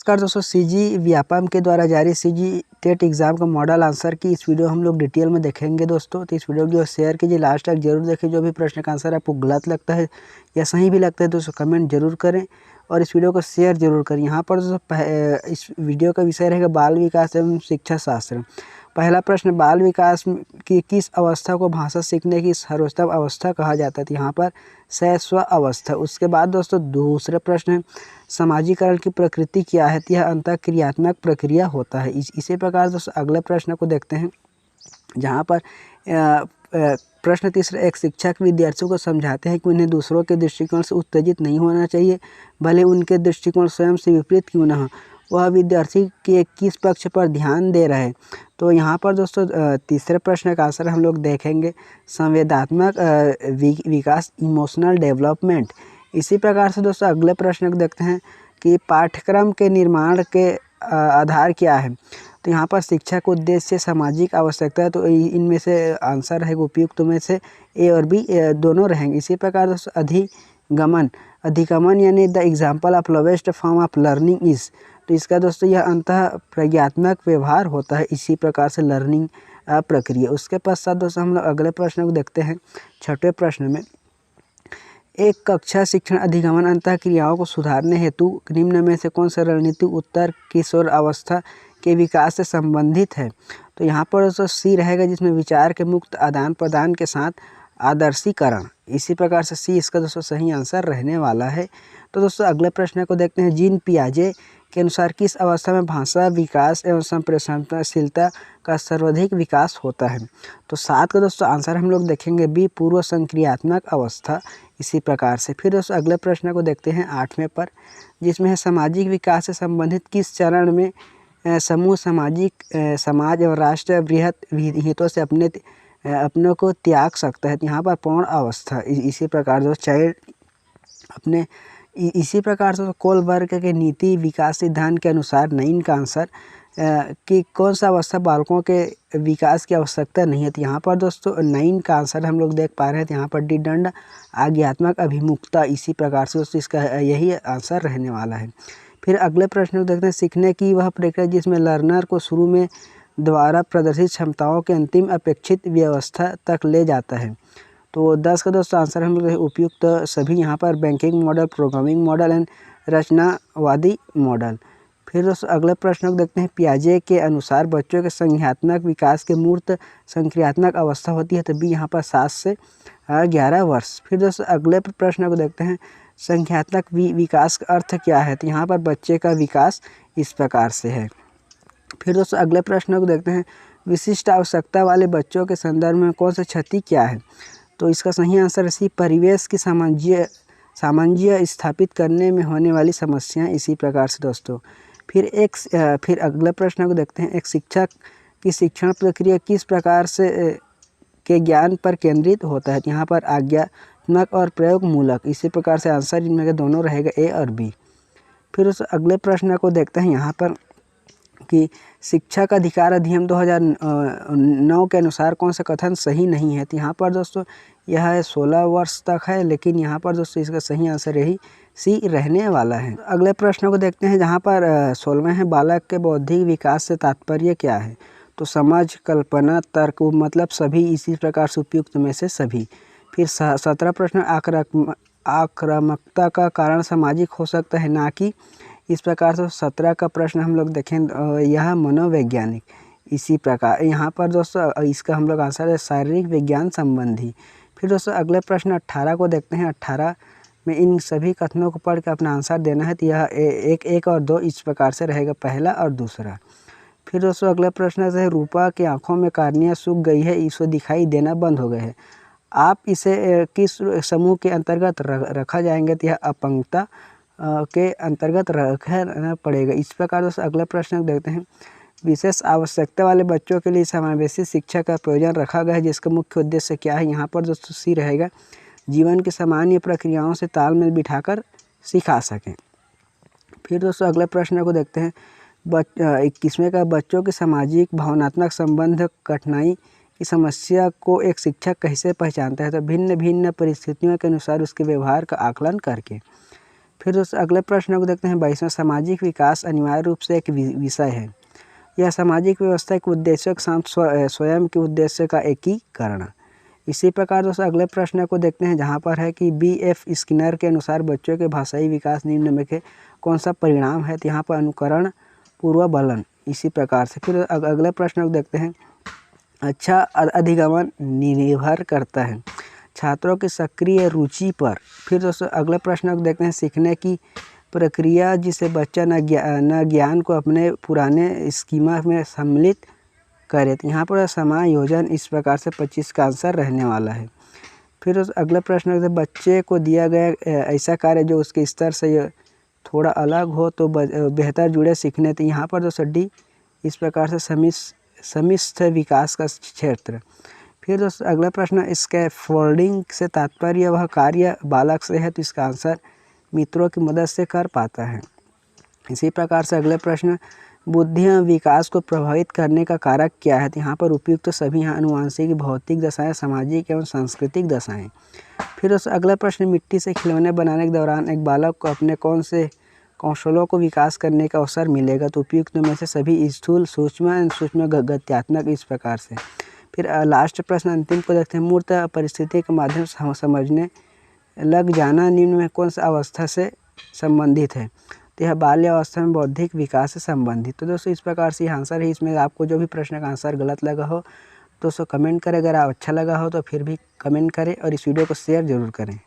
नमस्कार दोस्तों, सीजी व्यापम के द्वारा जारी सीजी टेट एग्ज़ाम का मॉडल आंसर की इस वीडियो हम लोग डिटेल में देखेंगे दोस्तों। तो इस वीडियो को जो शेयर कीजिए, लास्ट तक जरूर देखिए। जो भी प्रश्न का आंसर आपको गलत लगता है या सही भी लगता है दोस्तों, कमेंट जरूर करें और इस वीडियो को शेयर जरूर करें। यहाँ पर दोस्तों इस वीडियो का विषय रहेगा बाल विकास एवं शिक्षा शास्त्र। पहला प्रश्न, बाल विकास की किस अवस्था को भाषा सीखने की सर्वोत्तम अवस्था कहा जाता है? तो यहाँ पर शैशव अवस्था। उसके बाद दोस्तों दूसरा प्रश्न है, समाजीकरण की प्रकृति क्या है? तो यह अंतःक्रियात्मक प्रक्रिया होता है। इसी प्रकार दोस्तों अगले प्रश्न को देखते हैं, जहाँ पर प्रश्न तीसरा, एक शिक्षक विद्यार्थियों को समझाते हैं कि उन्हें दूसरों के दृष्टिकोण से उत्तेजित नहीं होना चाहिए, भले उनके दृष्टिकोण स्वयं से विपरीत क्यों न हो। वह विद्यार्थी के किस पक्ष पर ध्यान दे रहे हैं? तो यहाँ पर दोस्तों तीसरे प्रश्न का आंसर हम लोग देखेंगे संवेदनात्मक विकास, इमोशनल डेवलपमेंट। इसी प्रकार से दोस्तों अगले प्रश्न को देखते हैं कि पाठ्यक्रम के निर्माण के आधार क्या है? तो यहाँ पर शिक्षा का उद्देश्य, सामाजिक आवश्यकता है। तो इनमें से आंसर है उपयुक्त में से ए और बी दोनों रहेंगे। इसी प्रकार दोस्तों अधिगमन यानी the example of lowest form of learning is. तो इसका दोस्तों यह अंतः प्रज्ञात्मक व्यवहार होता है। इसी प्रकार से लर्निंग प्रक्रिया। उसके पश्चात दोस्तों हम लोग अगले प्रश्न को देखते हैं। छठवें प्रश्न में, एक कक्षा शिक्षण अधिगमन अंतः क्रियाओं को सुधारने हेतु निम्न में से कौन सा रणनीति उत्तर किशोर अवस्था के विकास से संबंधित है? तो यहाँ पर दोस्तों सी रहेगा, जिसमें विचार के मुक्त आदान प्रदान के साथ आदर्शीकरण। इसी प्रकार से सी इसका दोस्तों सही आंसर रहने वाला है। तो दोस्तों अगले प्रश्न को देखते हैं, जीन पियाजे के अनुसार किस अवस्था में भाषा विकास एवं संप्रेषणशीलता का सर्वाधिक विकास होता है? तो 7 का दोस्तों आंसर हम लोग देखेंगे बी, पूर्व संक्रियात्मक अवस्था। इसी प्रकार से फिर दोस्तों अगले प्रश्न को देखते हैं 8वें पर, जिसमें है सामाजिक विकास से संबंधित किस चरण में समूह समाज और राष्ट्र बृहत हितों से अपने को त्याग सकता है? यहाँ पर पूर्ण अवस्था। इसी प्रकार जो चाइल्ड अपने इसी प्रकार से कोलबर्ग के नीति विकास सिद्धांत के अनुसार नईन का आंसर कि कौन सा अवस्था बालकों के विकास की आवश्यकता नहीं है? तो यहाँ पर दोस्तों नईन का आंसर हम लोग देख पा रहे हैं। तो यहाँ पर डी दंड आज्ञात्मक अभिमुखता। इसी प्रकार से दोस्तों इसका यही आंसर रहने वाला है। फिर अगले प्रश्न को देखते हैं, सीखने की वह प्रक्रिया जिसमें लर्नर को शुरू में द्वारा प्रदर्शित क्षमताओं के अंतिम अपेक्षित व्यवस्था तक ले जाता है। तो 10 का दोस्तों आंसर हम लोग उपयुक्त सभी यहाँ पर banking model, programming model and रचनावादी मॉडल। फिर दोस्तों अगले प्रश्न को देखते हैं, पियाजे के अनुसार बच्चों के संज्ञानात्मक विकास के मूर्त संक्रियात्मक अवस्था होती है? तो बी यहाँ पर 7 से 11 वर्ष। फिर दोस्तों अगले प्रश्न को देखते हैं, संज्ञानात्मक विकास का अर्थ क्या है? तो यहाँ पर बच्चे का विकास इस प्रकार से है। फिर दोस्तों अगले प्रश्न को देखते हैं, विशिष्ट आवश्यकता वाले बच्चों के संदर्भ में कौन सी क्षति क्या है? तो इसका सही आंसर सी, परिवेश की सामंजस्य स्थापित करने में होने वाली समस्याएं। इसी प्रकार से दोस्तों फिर अगले प्रश्न को देखते हैं, एक शिक्षक की शिक्षण प्रक्रिया किस प्रकार से के ज्ञान पर केंद्रित होता है? यहाँ पर आज्ञात्मक और प्रयोग मूलक। इसी प्रकार से आंसर इनमें के दोनों रहेगा ए और बी। फिर उस अगले प्रश्न को देखते हैं यहाँ पर कि शिक्षा का अधिकार अधिनियम 2009 के अनुसार कौन सा कथन सही नहीं है? तो यहाँ पर दोस्तों यह 16 वर्ष तक है, लेकिन यहाँ पर दोस्तों इसका सही आंसर यही सी रहने वाला है। अगले प्रश्न को देखते हैं, जहाँ पर 16वें है, बालक के बौद्धिक विकास से तात्पर्य क्या है? तो समझ, कल्पना, तर्क, मतलब सभी। इसी प्रकार से उपयुक्त में से सभी। फिर 17 प्रश्न, आक्रामकता का कारण सामाजिक हो सकता है ना कि? इस प्रकार से 17 का प्रश्न हम लोग देखें यह मनोवैज्ञानिक। इसी प्रकार यहाँ पर दोस्तों इसका हम लोग आंसर है शारीरिक विज्ञान संबंधी। फिर दोस्तों अगले प्रश्न 18 को देखते हैं। 18 में इन सभी कथनों को पढ़ के अपना आंसर देना है। तो यह एक और दो इस प्रकार से रहेगा, पहला और दूसरा। फिर दोस्तों अगले प्रश्न से, रूपा की आंखों में कार्निया सूख गई है, इसे दिखाई देना बंद हो गए हैं, आप इसे किस समूह के अंतर्गत रखा जाएंगे? तो यह अपंगता के अंतर्गत रखना पड़ेगा। इस प्रकार दोस्तों अगला प्रश्न देखते हैं, विशेष आवश्यकता वाले बच्चों के लिए समावेशी शिक्षा का प्रयोजन रखा गया है, जिसका मुख्य उद्देश्य क्या है? यहाँ पर दोस्तों सी रहेगा, जीवन की सामान्य प्रक्रियाओं से तालमेल बिठाकर सिखा सकें। फिर दोस्तों अगले प्रश्न को देखते हैं, 21वें का, बच्चों के सामाजिक भावनात्मक संबंध कठिनाई की समस्या को एक शिक्षक कैसे पहचानता है? तो भिन्न भिन्न परिस्थितियों के अनुसार उसके व्यवहार का आकलन करके। फिर दोस्तों अगले प्रश्न को देखते हैं 22वां, सामाजिक विकास अनिवार्य रूप से एक विषय है। यह सामाजिक व्यवस्था के उद्देश्यों के साथ स्वयं के उद्देश्य का एकीकरण। इसी प्रकार दोस्तों अगले प्रश्न को देखते हैं, जहाँ पर है कि B.F. स्किनर के अनुसार बच्चों के भाषाई विकास निम्न में से कौन सा परिणाम है। तो यहाँ पर अनुकरण, पूर्वबलन। इसी प्रकार से फिर अगले प्रश्न को देखते हैं, अच्छा अधिगमन निर्भर करता है छात्रों की सक्रिय रुचि पर। फिर दोस्तों अगले प्रश्न को देखते हैं, सीखने की प्रक्रिया जिसे बच्चा न ज्ञान को अपने पुराने स्कीमा में सम्मिलित करे। तो यहाँ पर समायोजन। इस प्रकार से 25 का आंसर रहने वाला है। फिर अगले प्रश्न, बच्चे को दिया गया ऐसा कार्य जो उसके स्तर से थोड़ा अलग हो तो बेहतर जुड़े सीखने। तो यहाँ पर दोस्तों डी। इस प्रकार से सम्मिश्र विकास का क्षेत्र। फिर दोस्तों अगला प्रश्न, स्कैफोल्डिंग से तात्पर्य वह कार्य बालक से है। तो इसका आंसर मित्रों की मदद से कर पाता है। इसी प्रकार से अगले प्रश्न, बुद्धि एवं विकास को प्रभावित करने का कारक क्या है। तो यहाँ पर उपयुक्त तो सभी हैं, आनुवंशिक, भौतिक दशाएं, सामाजिक एवं सांस्कृतिक दशाएं। फिर उस अगला प्रश्न, मिट्टी से खिलौने बनाने के दौरान एक बालक को अपने कौन से कौशलों को विकास करने का अवसर मिलेगा। तो उपयुक्त में से सभी स्थूल, सूक्ष्म गत्यात्मक। इस प्रकार से फिर लास्ट प्रश्न अंतिम को देखते हैं, मूर्त परिस्थिति के माध्यम से समझने लग जाना निम्न में कौन सा अवस्था से संबंधित है। तो यह बाल्यावस्था में बौद्धिक विकास से संबंधित। तो दोस्तों इस प्रकार से आंसर है। इसमें आपको जो भी प्रश्न का आंसर गलत लगा हो दोस्तों कमेंट करें। अगर अच्छा लगा हो तो फिर भी कमेंट करें और इस वीडियो को शेयर ज़रूर करें।